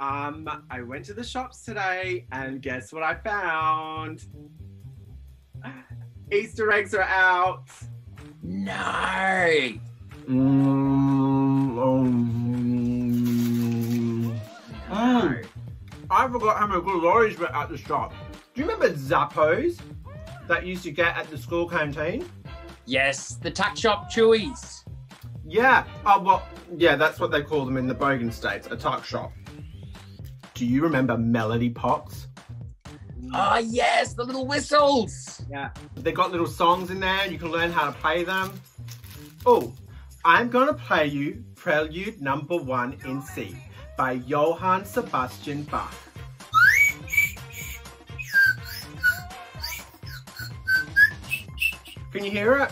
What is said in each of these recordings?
I went to the shops today and guess what I found? Easter eggs are out. No. I forgot how many Gregorians were at the shop. Do you remember Zappos that you used to get at the school canteen? Yes, the tuck shop chewies. Yeah. Oh, well, yeah, that's what they call them in the Bogan States, a tuck shop. Do you remember Melody Pops? Oh, yes, the little whistles. Yeah. They got little songs in there. You can learn how to play them. Oh, I'm going to play you Prelude Number 1 in C by Johann Sebastian Bach. Can you hear it?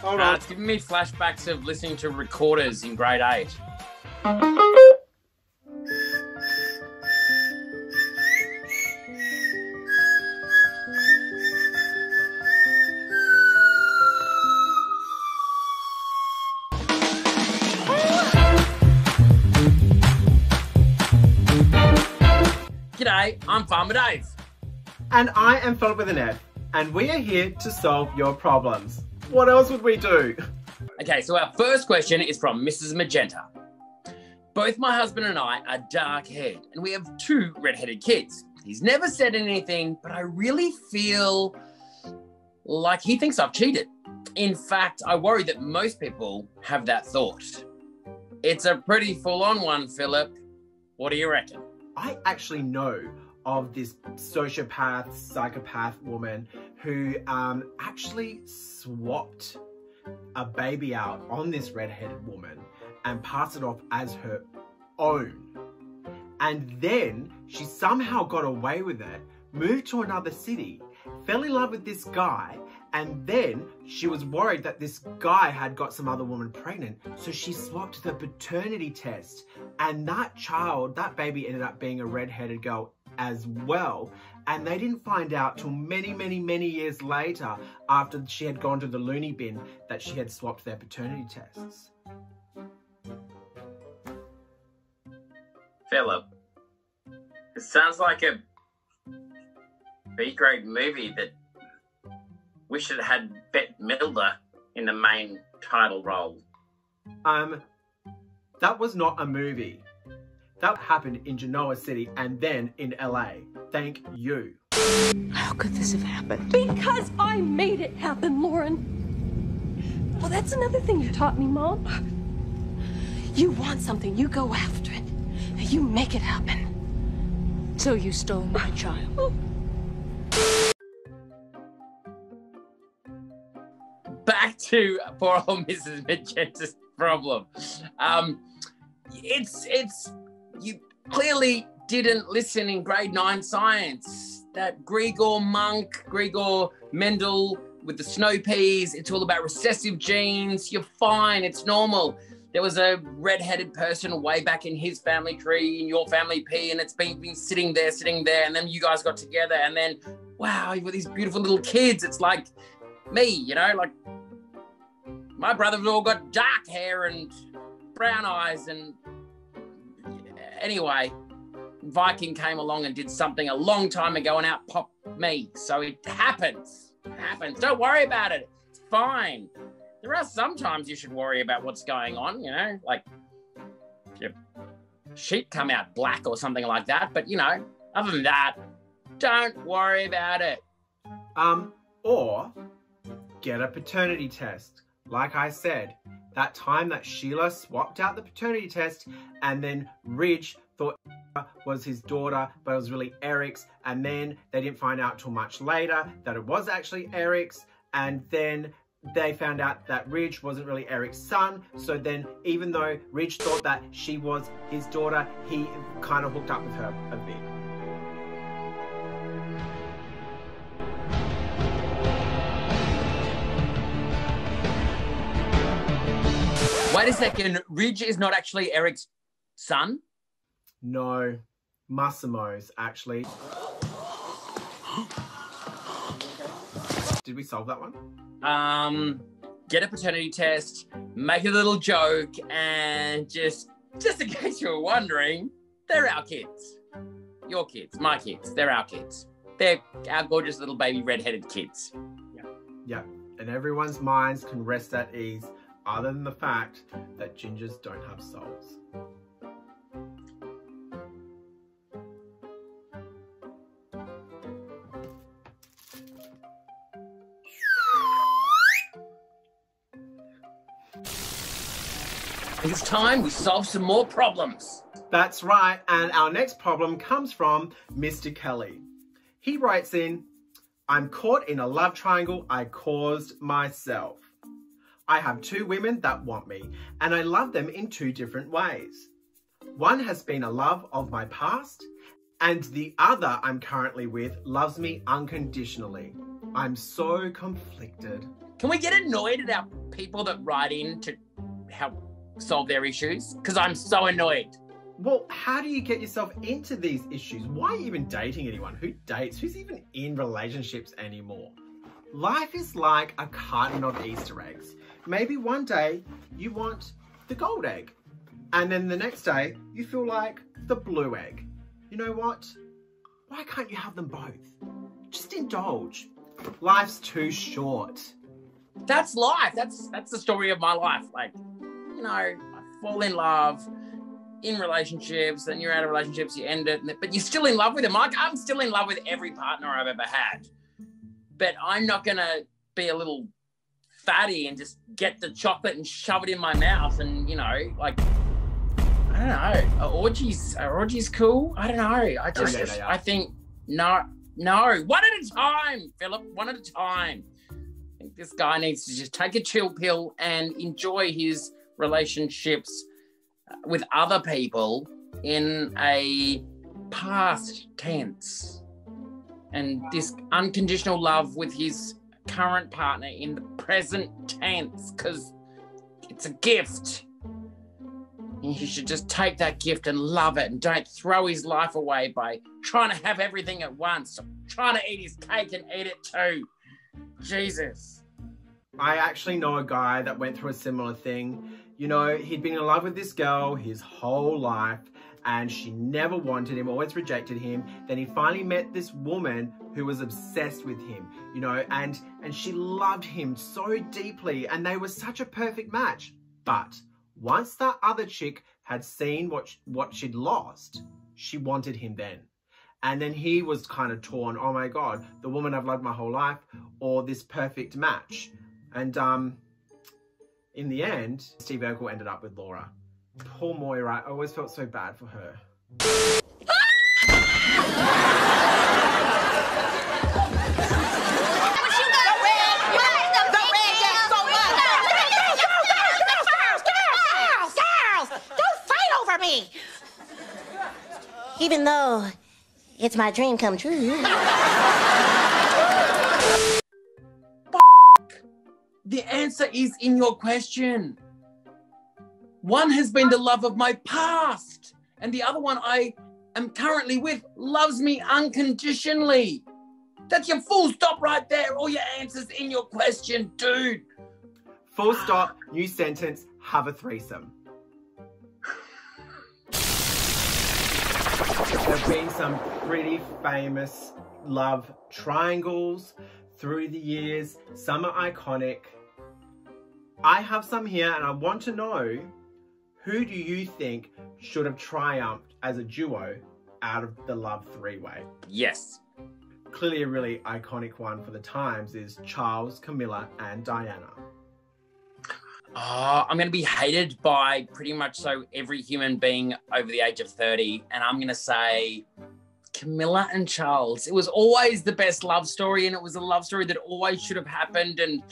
Hold on. It's giving me flashbacks of listening to recorders in grade 8. G'day, I'm Farmer Dave. And I am Filip With An F, and we are here to solve your problems. What else would we do? Okay, so our first question is from Mrs. Magenta. Both my husband and I are dark-haired, and we have 2 red-headed kids. He's never said anything, but I really feel like he thinks I've cheated. In fact, I worry that most people have that thought. It's a pretty full-on one, Philip. What do you reckon? I actually know of this sociopath, psychopath woman who actually swapped a baby out on this red-headed woman and passed it off as her own. And then she somehow got away with it, moved to another city, fell in love with this guy, and then she was worried that this guy had got some other woman pregnant, so she swapped the paternity test. And that child, that baby ended up being a red-headed girl as well. And they didn't find out till many, many, many years later, after she had gone to the loony bin, that she had swapped their paternity tests. Philip, it sounds like a B-grade movie that wish it had Bette Midler in the main title role. That was not a movie. That happened in Genoa City and then in LA. Thank you. How could this have happened? Because I made it happen, Lauren. Well, that's another thing you taught me, Mom. You want something, you go after it. You make it happen. So you stole my child. Back to poor old Mrs. Magenta's problem. You clearly didn't listen in grade 9 science. That Gregor Mendel with the snow peas, it's all about recessive genes. You're fine, it's normal. There was a red-headed person way back in his family tree, in your family P, and it's been sitting there, and then you guys got together, and then, wow, you've got these beautiful little kids. It's like me, you know, like my brothers all got dark hair and brown eyes, and anyway, Viking came along and did something a long time ago and out popped me. So it happens. Don't worry about it. It's fine. There are some times you should worry about what's going on, you know, like your sheep come out black or something like that. But, you know, other than that, don't worry about it. Or get a paternity test. Like I said, that time that Sheila swapped out the paternity test and then Ridge thought was his daughter, but it was really Eric's, and then they didn't find out till much later that it was actually Eric's, and then they found out that Ridge wasn't really Eric's son, so then even though Ridge thought that she was his daughter, he kind of hooked up with her a bit. Wait a second, Ridge is not actually Eric's son? No, Massimo's actually. Did we solve that one? Get a paternity test, make a little joke, and just in case you were wondering, They're our kids. Your kids, my kids, they're our kids. They're our gorgeous little baby red-headed kids. Yeah, and everyone's minds can rest at ease other than the fact that gingers don't have souls. It's time we solve some more problems. That's right, and our next problem comes from Mr. Kelly. He writes in, I'm caught in a love triangle I caused myself. I have 2 women that want me, and I love them in 2 different ways. One has been a love of my past, and the other I'm currently with loves me unconditionally. I'm so conflicted. Can we get annoyed at our people that write in to help solve their issues? Because I'm so annoyed. Well, how do you get yourself into these issues? Why are you even dating anyone? Who dates? Who's even in relationships anymore? Life is like a carton of Easter eggs. Maybe one day you want the gold egg, and then the next day you feel like the blue egg. You know what? Why can't you have them both? Just indulge. Life's too short. That's life. That's the story of my life. Like, you know, I fall in love in relationships, then you're out of relationships, you end it, but you're still in love with them. Like, I'm still in love with every partner I've ever had, but I'm not gonna be a little fatty and just get the chocolate and shove it in my mouth and, you know, like, I don't know, are orgies cool? I don't know. I think no, one at a time, Philip, one at a time. I think this guy needs to just take a chill pill and enjoy his relationships with other people in a past tense, and this unconditional love with his current partner in the present tense, because it's a gift. He should just take that gift and love it, and don't throw his life away by trying to have everything at once, trying to eat his cake and eat it too. Jesus. I actually know a guy that went through a similar thing. You know, he'd been in love with this girl his whole life, and she never wanted him, always rejected him. Then he finally met this woman who was obsessed with him, you know, and she loved him so deeply, and they were such a perfect match. But once that other chick had seen what she'd lost, she wanted him then. And then he was kind of torn, oh my God, the woman I've loved my whole life, or this perfect match. And in the end, Steve Urkel ended up with Laura. Poor Moira, I always felt so bad for her. Girls, don't fight over me. Even though it's my dream come true. The answer is in your question. One has been the love of my past, and the other one I am currently with loves me unconditionally. That's your full stop right there. All your answers in your question, dude. Full stop, new sentence, have a threesome. There have been some pretty famous love triangles through the years. Some are iconic. I have some here, and I want to know, who do you think should have triumphed as a duo out of the love three-way? Yes. Clearly a really iconic one for the times is Charles, Camilla, and Diana. Oh, I'm going to be hated by pretty much so every human being over the age of 30, and I'm going to say Camilla and Charles. It was always the best love story, and it was a love story that always should have happened. And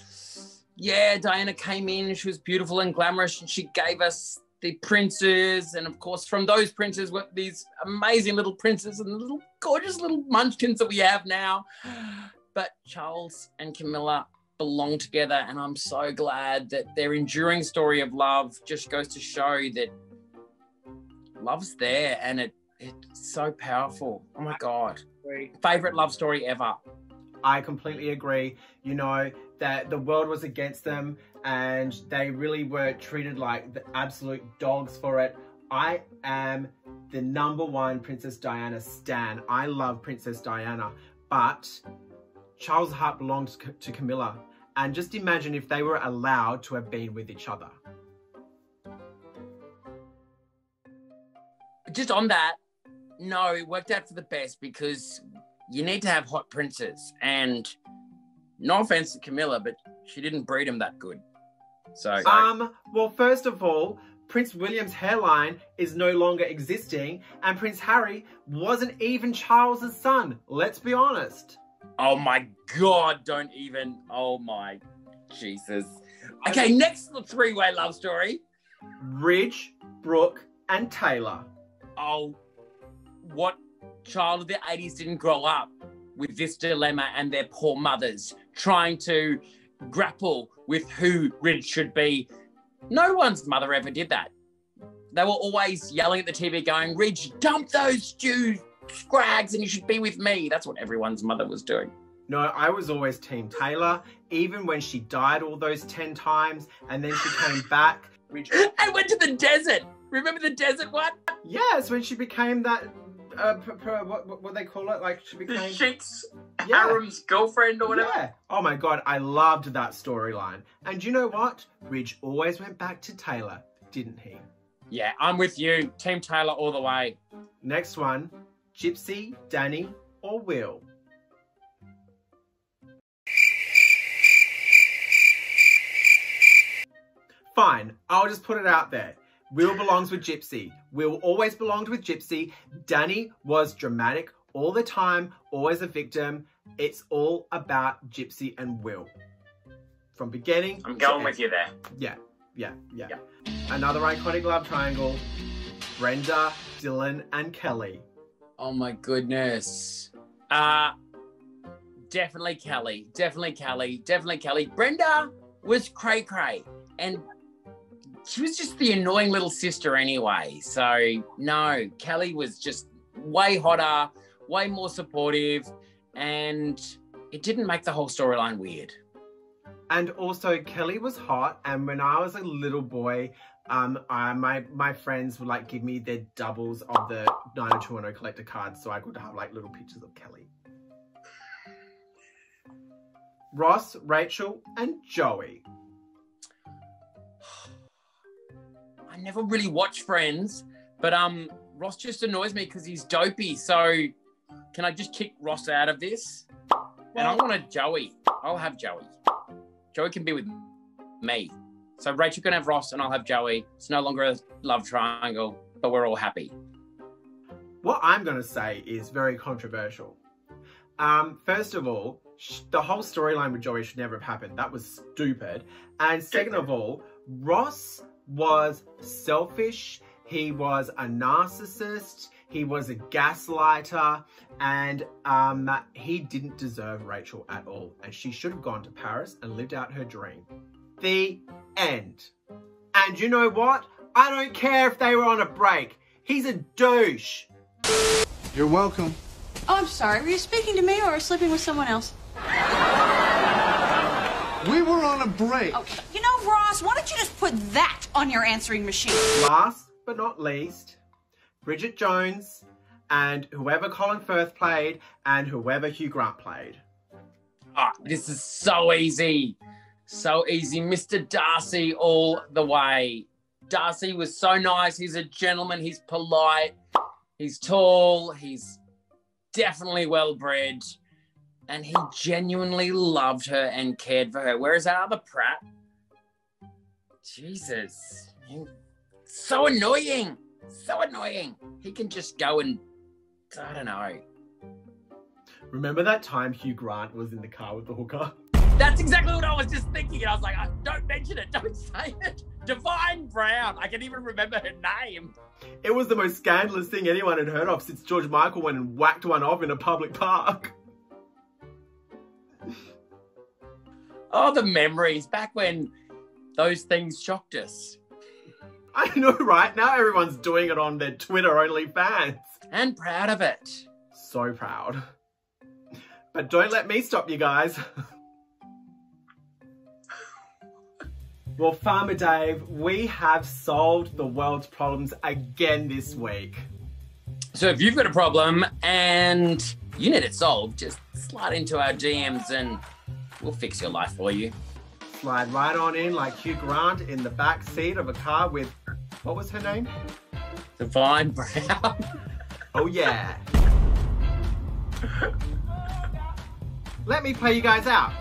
yeah, Diana came in, she was beautiful and glamorous, and she gave us the princes, and of course from those princes were these amazing little princes and the little gorgeous little munchkins that we have now. But Charles and Camilla belong together, and I'm so glad that their enduring story of love just goes to show that love's there, and it's so powerful. Oh my God. Favorite love story ever. I completely agree. You know, that the world was against them and they really were treated like the absolute dogs for it. I am the #1 Princess Diana stan. I love Princess Diana, but Charles' heart belongs to Camilla. And just imagine if they were allowed to have been with each other. Just on that, no, it worked out for the best because you need to have hot princes. And no offense to Camilla, but she didn't breed him that good. So well, first of all, Prince William's hairline is no longer existing, and Prince Harry wasn't even Charles's son. Let's be honest. Oh my God, don't even. Oh my Jesus. Okay, next three-way love story. Ridge, Brooke, and Taylor. Oh, what child of the 80s didn't grow up with this dilemma and their poor mothers trying to grapple with who Ridge should be? No one's mother ever did that. They were always yelling at the TV going, Ridge, dump those stew scrags and you should be with me. That's what everyone's mother was doing. No, I was always Team Taylor, even when she died all those 10 times and then she came back. I went to the desert. Remember the desert one? Yes, when she became that, what they call it? Like she became... The sheik's harem's girlfriend or whatever? Yeah. Oh my God, I loved that storyline. And you know what? Ridge always went back to Taylor, didn't he? Yeah, I'm with you. Team Taylor all the way. Next one, Gypsy, Danny, or Will? Fine, I'll just put it out there. Will belongs with Gypsy. Will always belonged with Gypsy. Danny was dramatic all the time, always a victim. It's all about Gypsy and Will. From beginning I'm going with you there. Yeah. Another iconic love triangle. Brenda, Dylan, and Kelly. Oh my goodness. Definitely Kelly. Brenda was cray-cray. And she was just the annoying little sister anyway. So, no, Kelly was just way hotter, way more supportive, and it didn't make the whole storyline weird. And also, Kelly was hot, and when I was a little boy, my friends would like give me their doubles of the 90210 collector cards so I could have like little pictures of Kelly. Ross, Rachel, and Joey. I never really watched Friends, but Ross just annoys me because he's dopey. So can I just kick Ross out of this? And I want a Joey. I'll have Joey. Joey can be with me. So Rachel can have Ross and I'll have Joey. It's no longer a love triangle, but we're all happy. What I'm going to say is very controversial. First of all, the whole storyline with Joey should never have happened. That was stupid. And second of all, Ross was selfish. He was a narcissist. He was a gaslighter. And he didn't deserve Rachel at all. And she should have gone to Paris and lived out her dream. The end. And you know what? I don't care if they were on a break. He's a douche. You're welcome. Oh, I'm sorry. Were you speaking to me or sleeping with someone else? We were on a break. Okay. You know, Ross, why don't you just put that on your answering machine? Last but not least, Bridget Jones and whoever Colin Firth played and whoever Hugh Grant played. Oh, this is so easy. So easy. Mr. Darcy all the way. Darcy was so nice. He's a gentleman. He's polite. He's tall. He's definitely well-bred. And he genuinely loved her and cared for her. Whereas that other prat, Jesus, so annoying. So annoying. He can just go and, I don't know. Remember that time Hugh Grant was in the car with the hooker? That's exactly what I was just thinking. And I was like, don't mention it. Don't say it. Divine Brown. I can even remember her name. It was the most scandalous thing anyone had heard of since George Michael went and whacked one off in a public park. Oh, the memories back when those things shocked us. I know, right? Now everyone's doing it on their Twitter-only fans. And proud of it. So proud. But don't let me stop you guys. Well, Farmer Dave, we have solved the world's problems again this week. So if you've got a problem and you need it solved, just slide into our DMs and we'll fix your life for you. Slide right on in like Hugh Grant in the back seat of a car with, what was her name? Divine Brown. Oh yeah. Let me play you guys out.